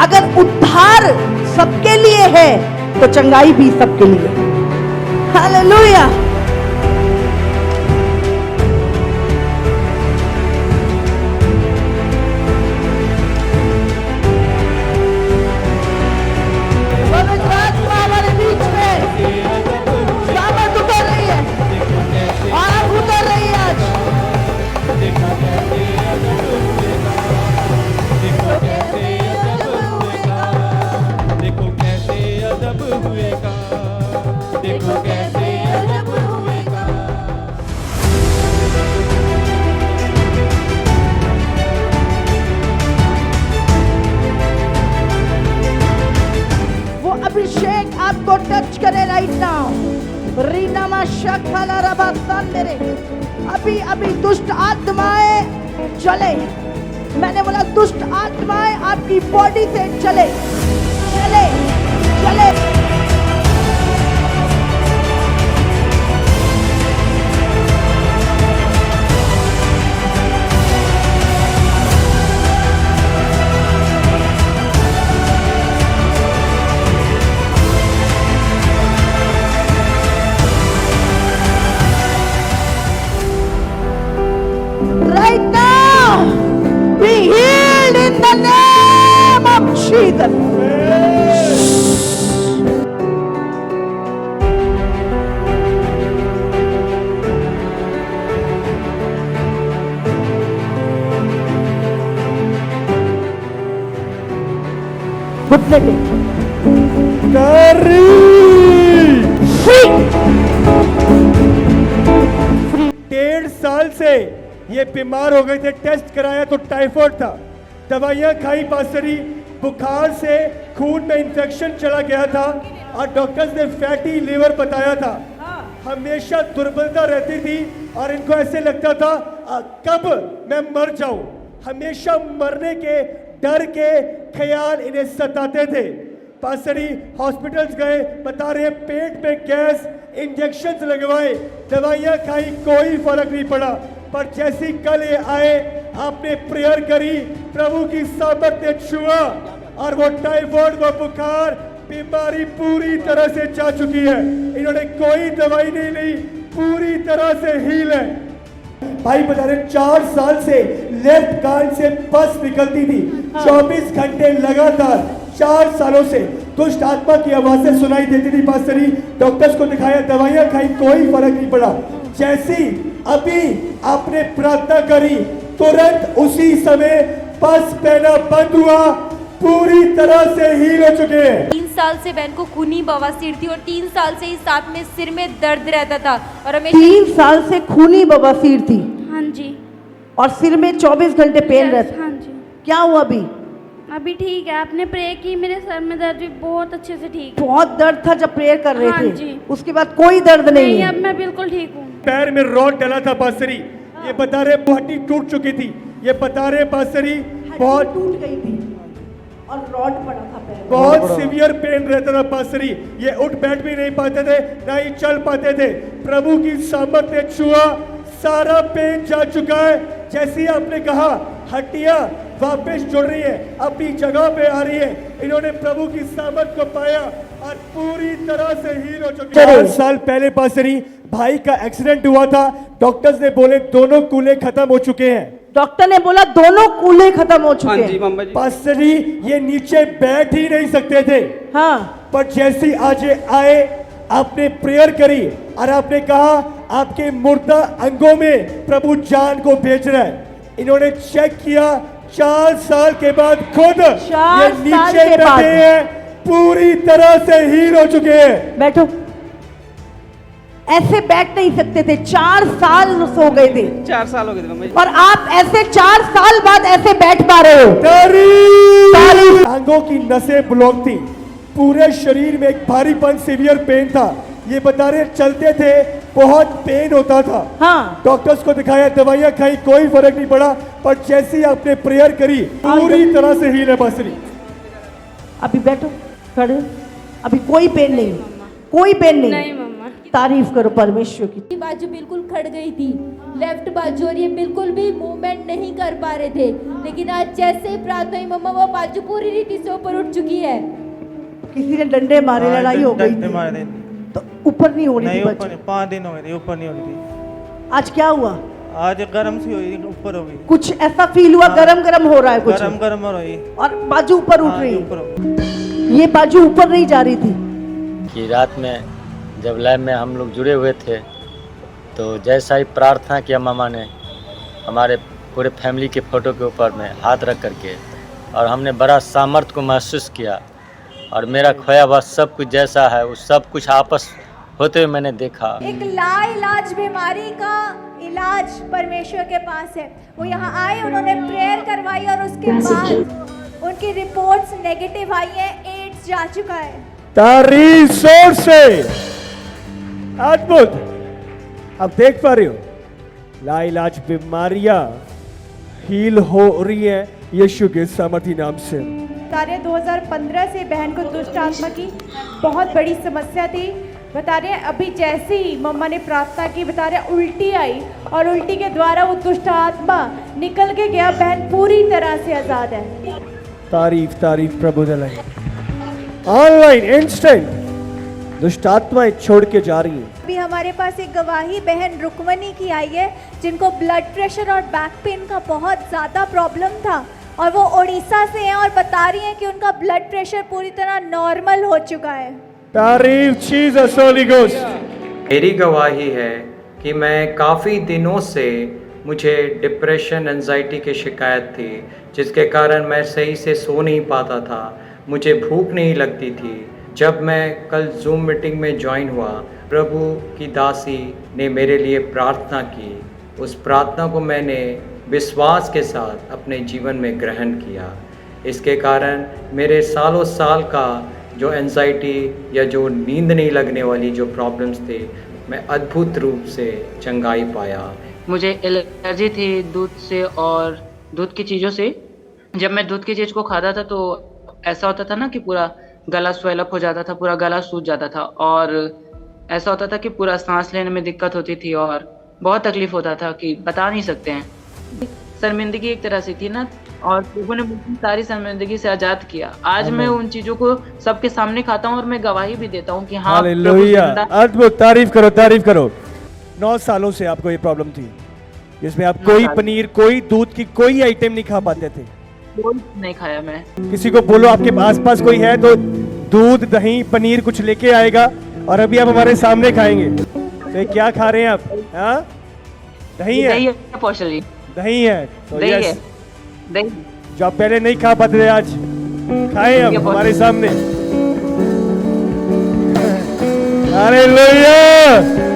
अगर उद्धार सबके लिए है तो चंगाई भी सबके लिए। हालेलुया। अभिषेक आपको टच करे राइट नाउ। रीना माशा खाला रबा मेरे अभी अभी दुष्ट आत्माएं चले। मैंने बोला दुष्ट आत्माएं आपकी बॉडी से चले चले चले। Right now, be healed in the name of Jesus. घुटने पे डेढ़ साल से ये बीमार हो गए थे। टेस्ट कराया तो टाइफाइड था। दवाइयाँ खाई पासरी, बुखार से खून में इंफेक्शन चला गया था और डॉक्टर्स ने फैटी लीवर बताया था। हमेशा दुर्बलता रहती थी और इनको ऐसे लगता था कब मैं मर जाऊं। हमेशा मरने के डर के ख्याल इन्हें सताते थे। पासरी हॉस्पिटल्स गए, बता रहे पेट में गैस, इंजेक्शंस लगवाए, दवाइयाँ खाई, कोई फर्क नहीं पड़ा। पर जैसी कल ये आए, आपने प्रेयर करी, प्रभु की सामर्थ ने छुआ और वो टाइफाइड, वो बुखार, बीमारी पूरी तरह से जा चुकी है। इन्होंने कोई दवाई नहीं ली, पूरी तरह से हील है। भाई बता रहे 4 साल से लेफ्ट कान से पस निकलती थी 24 घंटे लगातार। 4 सालों से दुष्ट आत्मा की आवाजें सुनाई देती थी। पासरी डॉक्टर्स को दिखाया, दवाइयां खाई, कोई फर्क नहीं पड़ा। जैसी अभी आपने प्रार्थना करी, तुरंत उसी समय पस पहना बंद हुआ, पूरी तरह से हील हो चुके हैं। 3 साल से बहन को खूनी बवासीर थी और 3 साल से ही साथ में सिर में दर्द रहता था और हमें 3 साल से खूनी बवासीर थी। हाँ जी। और सिर में 24 घंटे पेन रहता। हाँ जी। क्या हुआ अभी? अभी ठीक है। आपने प्रे की, मेरे सर में दर्द भी बहुत अच्छे से ठीक है। बहुत दर्द था जब प्रेयर कर रहे हाँ थे जी। उसके बाद कोई दर्द नहीं है। अब मैं बिल्कुल ठीक हूँ। पैर में रॉड डला था पासरी, ये बता रहे हड्डी टूट चुकी थी। ये बता रहे पासरी बहुत टूट गई थी और रॉड पड़ा था पैर में। बहुत सीवियर पेन रहता था पासरी। ये उठ बैठ भी नहीं पाते थे, ना ही चल पाते थे। प्रभु की सामर्थ ने छुआ, सारा पेन जा चुका है। जैसे ही आपने कहा, हड्डियां वापस जुड़ रही है, अपनी जगह पे आ रही है। इन्होंने प्रभु की सामर्थ को पाया और पूरी तरह से हील हो चुके हैं। 4 साल पहले पासरी भाई का एक्सीडेंट हुआ था। डॉक्टर्स ने बोले दोनों कूले खत्म हो चुके हैं। डॉक्टर ने बोला दोनों कूले खत्म हो चुके हैं। पासरी ये नीचे बैठ ही नहीं सकते थे। हाँ। पर जैसे आज आए, आपने प्रेयर करी और आपने कहा आपके मुर्दा अंगों में प्रभु जान को भेज रहा है। इन्होंने चेक किया, 4 साल के बाद खुद ये नीचे बैठे हैं, पूरी तरह से हील हो चुके हैं। बैठो। ऐसे बैठ नहीं सकते थे, 4 साल सो गए थे। 4 साल हो गए थे मम्मी। और आप ऐसे 4 साल बाद ऐसे बैठ पा रहे हो। टांगों की नसें ब्लॉक थी, पूरे शरीर में एक भारीपन, सीवियर पेन था। ये बता रहे चलते थे, बहुत पेन होता था। हाँ। डॉक्टर्स को दिखाया, दवाइयां खाई, कोई फर्क नहीं पड़ा। पर जैसे ही आपने प्रेयर करी, पूरी तरह से हील है पासरी। अभी बैठो, खड़े। अभी कोई पेन नहीं, कोई पेन नहीं। नहीं मम्मा। तारीफ करो परमेश्वर की। की बाजू बिल्कुल खड़ गई थी, लेफ्ट बाजू, और ये बिल्कुल भी मूवमेंट नहीं कर पा रहे थे। लेकिन आज जैसे ही प्रार्थना हुई मम्मा, वो बाजू पूरी रीति से ऊपर उठ चुकी है। किसी ने डंडे मारे, लड़ाई हो गई डंडे थी, मारे थे। तो ऊपर नहीं हो रही नहीं थी ऊपर बच्ची। 5 दिन हो गए थे, ऊपर नहीं हो रही थी। आज क्या हुआ? आज गर्म सी हुई, ऊपर हो गई। कुछ ऐसा फील हुआ, गरम गरम हो रहा है कुछ, गर्म गर्म हो रही। और बाजू ऊपर उठ हाँ, रही ऊपर हो गई। है। ये बाजू ऊपर नहीं जा रही थी। कि रात में जब लैब में हम लोग जुड़े हुए थे, तो जैसा ही प्रार्थना किया मामा ने, हमारे पूरे फैमिली के फ़ोटो के ऊपर में हाथ रख करके, और हमने बड़ा सामर्थ्य को महसूस किया। और मेरा खोया हुआ सब कुछ जैसा है, वो सब कुछ आपस होते हुए मैंने देखा। एक लाइलाज बीमारी का इलाज परमेश्वर के पास है। वो यहाँ आए, उन्होंने प्रेयर करवाई और उसके बाद उनकी रिपोर्ट्स नेगेटिव आई है, एड्स जा चुका है। तारीफ जोर से, अद्भुत। आप देख पा रहे हो लाइलाज बीमारियां हील हो रही है यीशु के सामर्थी नाम से। बता 2015 से बहन को दुष्ट आत्मा की बहुत बड़ी समस्या थी। बता रहे हैं अभी जैसे ही मम्मा ने प्रार्थना की, बता रहे उल्टी आई, और उल्टी के द्वारा वो दुष्ट आत्मा निकल के गया। बहन पूरी तरह से आजाद है। तारीफ तारीफ प्रभु दलाई। ऑनलाइन इंस्टेंट दुष्ट आत्माएं छोड़ के जा रही है। अभी हमारे पास एक गवाही बहन रुकमनी की आई है, जिनको ब्लड प्रेशर और बैक पेन का बहुत ज़्यादा प्रॉब्लम था, और वो उड़ीसा से हैं और बता रही हैं कि उनका ब्लड प्रेशर पूरी तरह नॉर्मल हो चुका है। तारीफ जीसस होली गोस्ट। मेरी गवाही है कि मैं काफ़ी दिनों से मुझे डिप्रेशन एंजाइटी की शिकायत थी, जिसके कारण मैं सही से सो नहीं पाता था, मुझे भूख नहीं लगती थी। जब मैं कल जूम मीटिंग में ज्वाइन हुआ, प्रभु की दासी ने मेरे लिए प्रार्थना की। उस प्रार्थना को मैंने विश्वास के साथ अपने जीवन में ग्रहण किया। इसके कारण मेरे सालों साल का जो एंजाइटी या जो नींद नहीं लगने वाली जो प्रॉब्लम्स थे, मैं अद्भुत रूप से चंगाई पाया। मुझे एलर्जी थी दूध से और दूध की चीज़ों से। जब मैं दूध की चीज़ को खाता था तो ऐसा होता था ना कि पूरा गला स्वेलअप हो जाता था, पूरा गला सूज जाता था, और ऐसा होता था कि पूरा सांस लेने में दिक्कत होती थी और बहुत तकलीफ होता था कि बता नहीं सकते हैं। शर्मिंदगी एक तरह से थी ना, और प्रभु ने मुझे सारी शर्मिंदगी से आज़ाद किया। आज मैं उन चीज़ों को सबके सामने खाता हूँ और मैं गवाही भी देता हूँ कि हाँ हालेलुया, अद्भुत। तारीफ करो तारीफ करो। 9 सालों से आपको ये प्रॉब्लम थी, जिसमें आप कोई पनीर, कोई दूध की कोई आइटम नहीं खा पाते थे। नहीं खाया मैं। किसी को बोलो आपके आसपास कोई है तो दूध दही पनीर कुछ लेके आएगा, और अभी आप हमारे सामने खाएंगे। तो ये क्या खा रहे हैं आप? हाँ, दही है। दही है पौशल जी, दही है तो दही है, यस, दही। जो आप पहले नहीं खा पाते थे आज खाए हम हमारे सामने। हालेलुया।